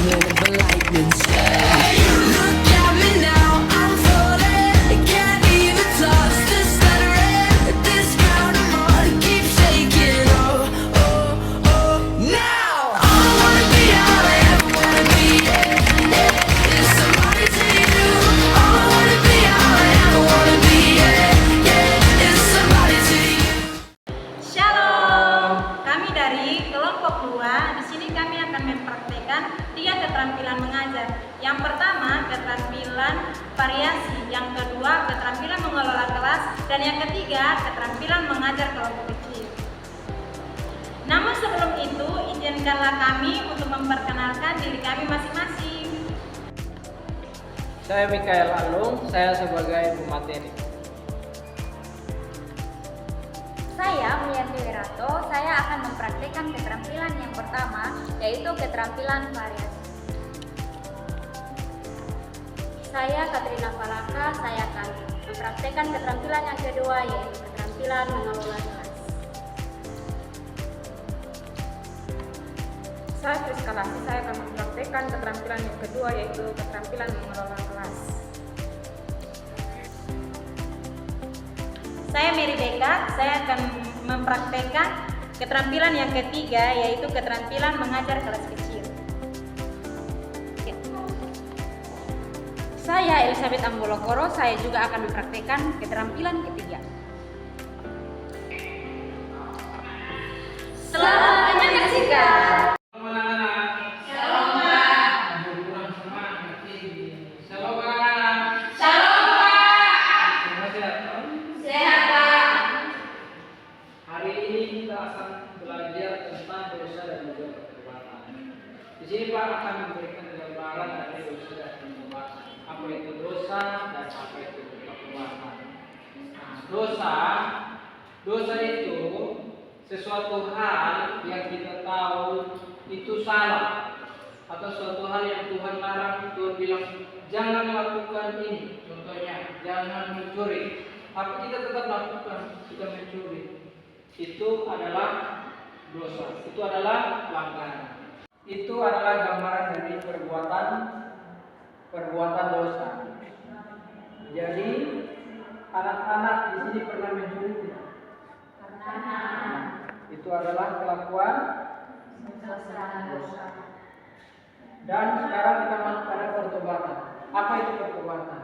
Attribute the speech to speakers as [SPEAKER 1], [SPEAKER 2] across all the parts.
[SPEAKER 1] with a lightning strike. Look at me now, I'm falling. Can't even touch the stuttering. This ground I'm on keeps shaking. Oh, oh, oh. Now all I wanna be, all I ever wanna be, yeah, yeah, is somebody to you. All I wanna be, all I ever wanna be, yeah, yeah, is somebody to you.
[SPEAKER 2] Shalom, kami dari kelompok 2. Di sini kami akan mempraktikkan 3 keterampilan mengajar. Yang pertama, keterampilan variasi. Yang kedua, keterampilan mengelola kelas. Dan yang ketiga, keterampilan mengajar kelompok kecil. Namun sebelum itu, izinkanlah kami untuk memperkenalkan diri kami masing-masing.
[SPEAKER 3] Saya Mikael Alung, saya sebagai pemateri.
[SPEAKER 4] Saya Mulyati Wirato, saya akan mempraktikkan keterampilan yang pertama, yaitu keterampilan variasi. Saya Katrina Falaka, saya akan mempraktikkan keterampilan yang kedua, yaitu keterampilan mengelola kelas.
[SPEAKER 5] Saya Friska Lassi, saya akan mempraktikkan keterampilan yang kedua, yaitu keterampilan mengelola kelas.
[SPEAKER 2] Saya Mary Beka, saya akan mempraktekkan keterampilan yang ketiga, yaitu keterampilan mengajar kelas kecil. Saya Elizabeth Ambolokoro, saya juga akan mempraktekkan keterampilan ketiga. Selamat menyaksikan.
[SPEAKER 3] Hari ini kita akan belajar tentang dosa dan juga perbuatan. Di sini Pak akan memberikan gambaran dari dosa dan perbuatan. Apa itu dosa dan apa itu perbuatan. Nah, dosa itu sesuatu hal yang kita tahu itu salah, atau suatu hal yang Tuhan larang. Tuhan bilang jangan lakukan ini. Contohnya jangan mencuri. Tapi kita tetap lakukan, kita mencuri. Itu adalah dosa. Itu adalah pelanggaran. Itu adalah gambaran dari perbuatan dosa. Jadi anak-anak di sini pernah mencuri tidak? Itu adalah kelakuan dosa. Dan sekarang kita masuk pada pertobatan. Apa itu pertobatan?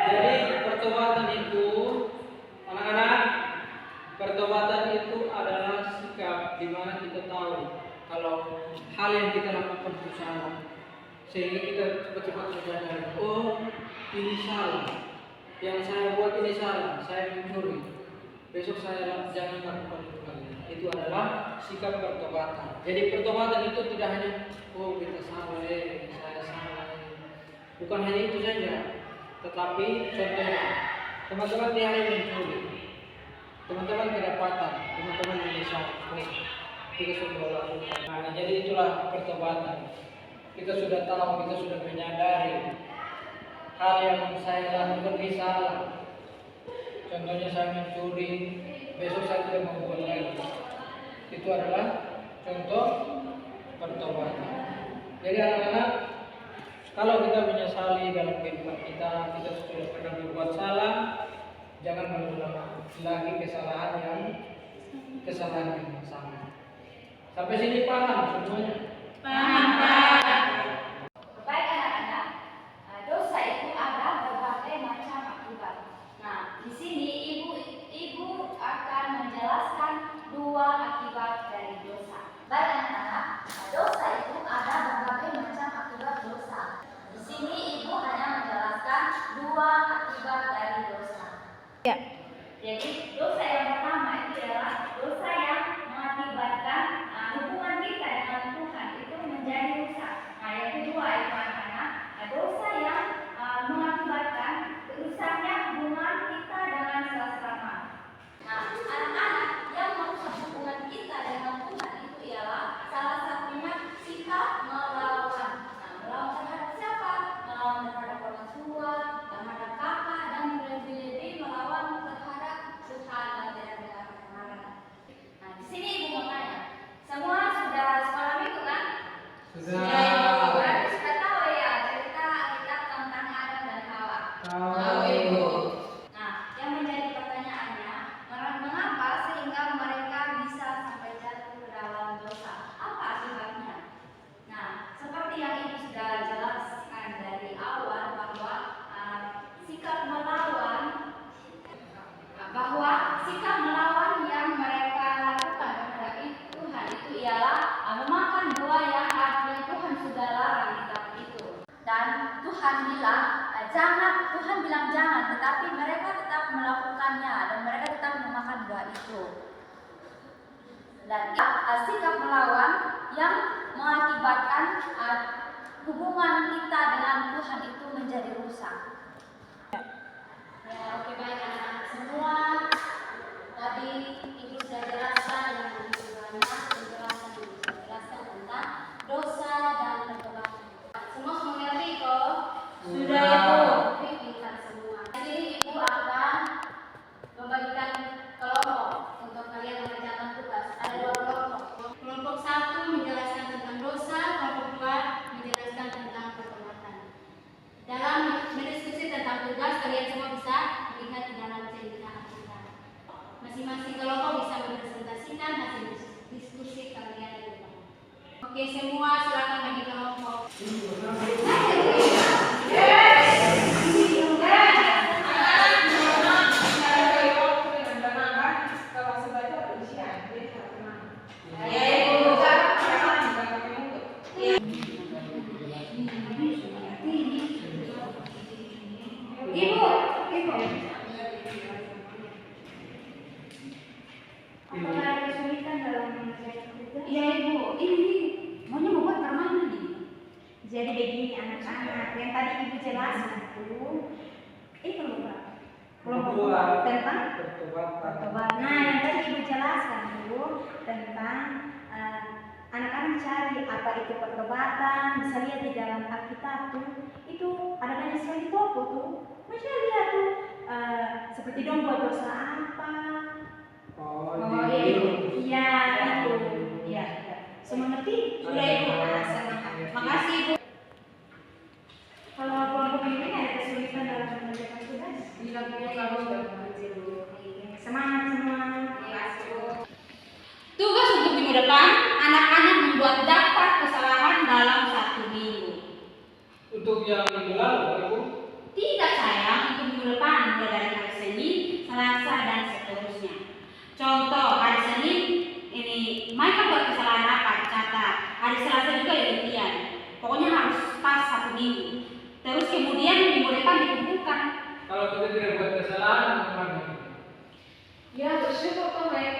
[SPEAKER 3] Jadi pertobatan itu, anak-anak, pertobatan itu adalah sikap di mana kita tahu kalau hal yang kita lakukan itu salah, sehingga kita cepat-cepat menyadari, oh ini salah, yang saya buat ini salah, saya mencuri, besok saya jangan lakukan itu lagi. Itu adalah sikap pertobatan. Jadi pertobatan itu tidak hanya oh kita salah, saya salah, bukan hanya itu saja, tetapi contohnya teman-teman di hari mencuri, teman-teman kedapatan, teman-teman menyesal, kita sudah lakukan. Nah, jadi itulah pertobatan. Kita sudah tahu, kita sudah menyadari hal yang saya lakukan ini salah. Contohnya saya mencuri, besok saya tidak membuat lagi. Itu adalah contoh pertobatan. Jadi anak-anak, kalau kita menyesali dalam kehidupan kita sudah pernah berbuat salah, jangan mengulang lagi kesalahan yang sama. Sampai sini paham semuanya?
[SPEAKER 4] Baik anak-anak, dosa itu ada berbagai macam akibat. Nah, di sini ibu akan menjelaskan 2 akibat dari dosa. Baik anak-anak, dosa itu ada berbagai macam akibat dosa. Di sini ibu hanya menjelaskan 2 akibat dari dosa.
[SPEAKER 2] Ya.
[SPEAKER 4] Jadi dosa yang pertama itu adalah dosa yang mengakibatkan hubungan kita dengan Tuhan.
[SPEAKER 3] Sudah.
[SPEAKER 4] Berarti sudah tahu ya cerita Alkitab tentang Adam dan Hawa.
[SPEAKER 3] Tahu, Ibu.
[SPEAKER 4] Nah, yang menjadi pertanyaannya, mengapa sehingga mereka bisa sampai jatuh ke dalam dosa? Apa akibatnya? Nah, seperti yang Ibu sudah jelaskan dari awal bahwa sikap melawan yang mereka lakukan terhadap Tuhan itu ialah memakan buah yang Tuhan sudah larang di dalam itu. Dan Tuhan bilang jangan, tetapi mereka tetap melakukannya dan mereka tetap memakan buah itu. Dan sikap melawan yang mengakibatkan hubungan kita dengan Tuhan itu menjadi rusak. Ya, oke, baik anak-anak semua. Tadi Ibu sudah jelaskan dengan begitu banyak menjelaskan tentang dosa dan pertobatan. Semua mengerti kok?
[SPEAKER 2] Sudah, Ibu.
[SPEAKER 4] Oke, pintar semua. Jadi Ibu akan membagikan kelompok untuk kalian mengerjakan tugas. Ada 2 kelompok. Kelompok 1 menjelaskan tentang dosa, kelompok 2 menjelaskan tentang pertobatan. Dalam berdiskusi tentang tugas, kalian semua bisa melihat di dalam cerita Alkitab. Masing-masing kelompok bisa mempresentasikan hasil diskusi kalian di depan. Oke, semua silakan bagi kelompok.
[SPEAKER 2] Apakah ada kesulitan dalam mengerjakan tugas?
[SPEAKER 4] Iya Ibu, ini maunya membuat permainan nih.
[SPEAKER 2] Jadi begini anak-anak, yang tadi Ibu jelaskan tuh, kelompok berapa? Kelompok 2 tentang pertobatan. Nah, yang tadi Ibu jelaskan tuh tentang anak-anak cari apa itu pertobatan, bisa lihat di dalam Alkitab tuh, itu ada banyak sekali toko tuh. Masya lihat tuh, seperti dong buat dosa apa? Iya itu. Iya. Semua ngerti? Sudah Ibu. Makasih Ibu. Kalau kelompok ini ada kesulitan dalam mengerjakan tugas? Semangat semua.
[SPEAKER 4] Tugas untuk minggu depan, anak-anak membuat daftar kesalahan dalam 1 minggu.
[SPEAKER 3] Untuk yang minggu lalu, Ibu.
[SPEAKER 4] Tidak sayang, untuk minggu depan mulai dari hari Senin, Selasa dan seterusnya. Contoh hari Senin ini mereka buat kesalahan apa? Catat. Hari Selasa juga demikian. Pokoknya harus pas 1 minggu. Terus kemudian minggu depan dikumpulkan.
[SPEAKER 3] Kalau kita tidak buat kesalahan, bagaimana?
[SPEAKER 5] Ya, bersyukur kok mereka